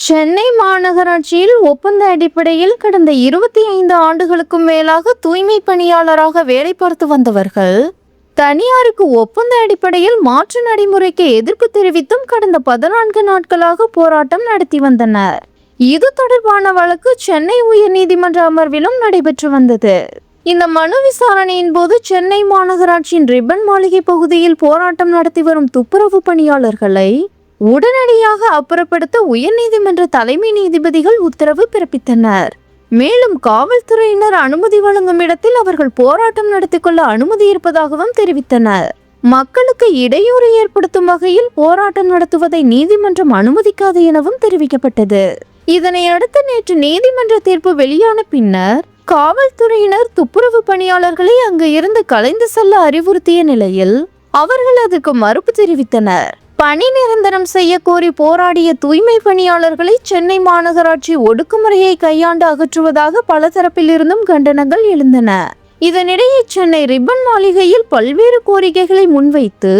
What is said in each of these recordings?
சென்னை மாநகராட்சியில் ஒப்பந்த அடிப்படையில் கடந்த 25 ஆண்டுகளுக்கும் மேலாக தூய்மை பணியாளராக வேலை பார்த்து வந்தவர்கள் தனியாருக்கு ஒப்பந்த அடிப்படையில் மாற்று நடைமுறைக்கு எதிர்ப்பு தெரிவித்தும் கடந்த 14 நாட்களாக போராட்டம் நடத்தி வந்தனர். இது தொடர்பான வழக்கு சென்னை உயர்நீதிமன்ற அமர்விலும் நடைபெற்று வந்தது. இந்த மனு விசாரணையின் போது சென்னை மாநகராட்சியின் ரிப்பன் மாளிகை பகுதியில் போராட்டம் நடத்தி வரும் துப்புரவு பணியாளர்களை உடனடியாக அப்புறப்படுத்த உயர்நீதிமன்ற தலைமை நீதிபதிகள் உத்தரவு பிறப்பித்தனர். மேலும் காவல்துறையினர் அனுமதி வழங்கும் இடத்தில் அவர்கள் போராட்டம் நடத்தி கொள்ள அனுமதி இருப்பதாகவும் தெரிவித்தனர். மக்களுக்கு இடையூறு ஏற்படுத்தும் வகையில் போராட்டம் நடத்துவதை நீதிமன்றம் அனுமதிக்காது எனவும் தெரிவிக்கப்பட்டது. இதனையடுத்து நேற்று நீதிமன்ற தீர்ப்பு வெளியான பின்னர் காவல்துறையினர் துப்புரவு பணியாளர்களை அங்கு இருந்து கலைந்து செல்ல அறிவுறுத்திய நிலையில் அவர்கள் அதற்கு மறுப்பு தெரிவித்தனர். பணி நிரந்தரம் செய்ய கோரி போராடிய தூய்மை பணியாளர்களை சென்னை மாநகராட்சி ஒடுக்குமுறையை கையாண்டு அகற்றுவதாக பல தரப்பிலிருந்தும் கண்டனங்கள் எழுந்தன. இதனிடையே சென்னை ரிப்பன் மாளிகையில் பல்வேறு கோரிக்கைகளை முன்வைத்து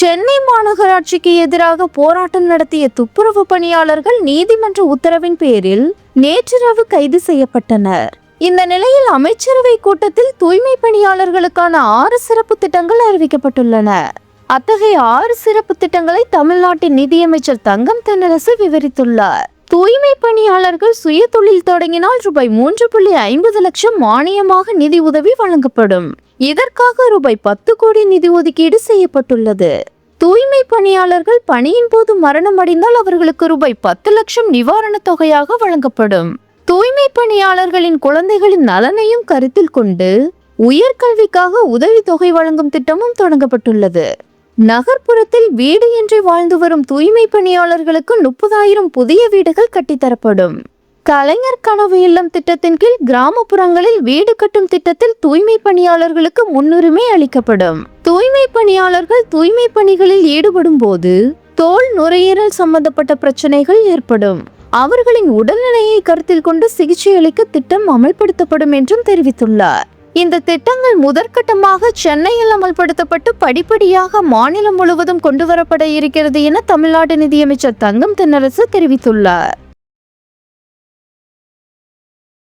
சென்னை மாநகராட்சிக்கு எதிராக போராட்டம் நடத்திய துப்புரவு பணியாளர்கள் நீதிமன்ற உத்தரவின் பேரில் நேற்றிரவு கைது செய்யப்பட்டனர். இந்த நிலையில் அமைச்சரவை கூட்டத்தில் தூய்மை பணியாளர்களுக்கான 6 சிறப்பு திட்டங்கள் அறிவிக்கப்பட்டுள்ளன. அத்தகைய 6 சிறப்பு திட்டங்களை தமிழ்நாட்டின் நிதியமைச்சர் தங்கம் தென்னரசு விவரித்துள்ளார். தூய்மை பணியாளர்கள் சுய தொழில் தொடங்கினால் ரூபாய் 3.50 லட்சம் மானியமாக நிதி உதவி வழங்கப்படும். இதற்காக ரூபாய் 10 கோடி நிதி ஒதுக்கீடு செய்யப்பட்டுள்ளது. தூய்மை பணியாளர்கள் பணியின் போது மரணம் அடைந்தால் அவர்களுக்கு ரூபாய் 10 லட்சம் நிவாரண தொகையாக வழங்கப்படும். தூய்மை பணியாளர்களின் குழந்தைகளின் நலனையும் கருத்தில் கொண்டு உயர்கல்விக்காக உதவி தொகை வழங்கும் திட்டமும் தொடங்கப்பட்டுள்ளது. நகர்ப்புறத்தில் வீடு இன்றி வாழ்ந்து வரும் தூய்மை பணியாளர்களுக்கு 30,000 புதிய வீடுகள் கட்டித்தரப்படும். கலைஞர் கனவு இல்லம் திட்டத்தின் கீழ் கிராமப்புறங்களில் வீடு கட்டும் திட்டத்தில் தூய்மை பணியாளர்களுக்கு முன்னுரிமை அளிக்கப்படும். தூய்மை பணியாளர்கள் தூய்மை பணிகளில் ஈடுபடும் போது தோல் நுரையீரல் சம்பந்தப்பட்ட பிரச்சனைகள் ஏற்படும். அவர்களின் உடல்நிலையை கருத்தில் கொண்டு சிகிச்சை அளிக்க திட்டம் அமல்படுத்தப்படும் என்றும் தெரிவித்துள்ளார். இந்த திட்டங்கள் முதற்கட்டமாக சென்னையில் அமல்படுத்தப்பட்டு படிப்படியாக மாநிலம் முழுவதும் கொண்டுவரப்பட இருக்கிறது என தமிழ்நாடு நிதியமைச்சர் தங்கம் தென்னரசு தெரிவித்துள்ளார்.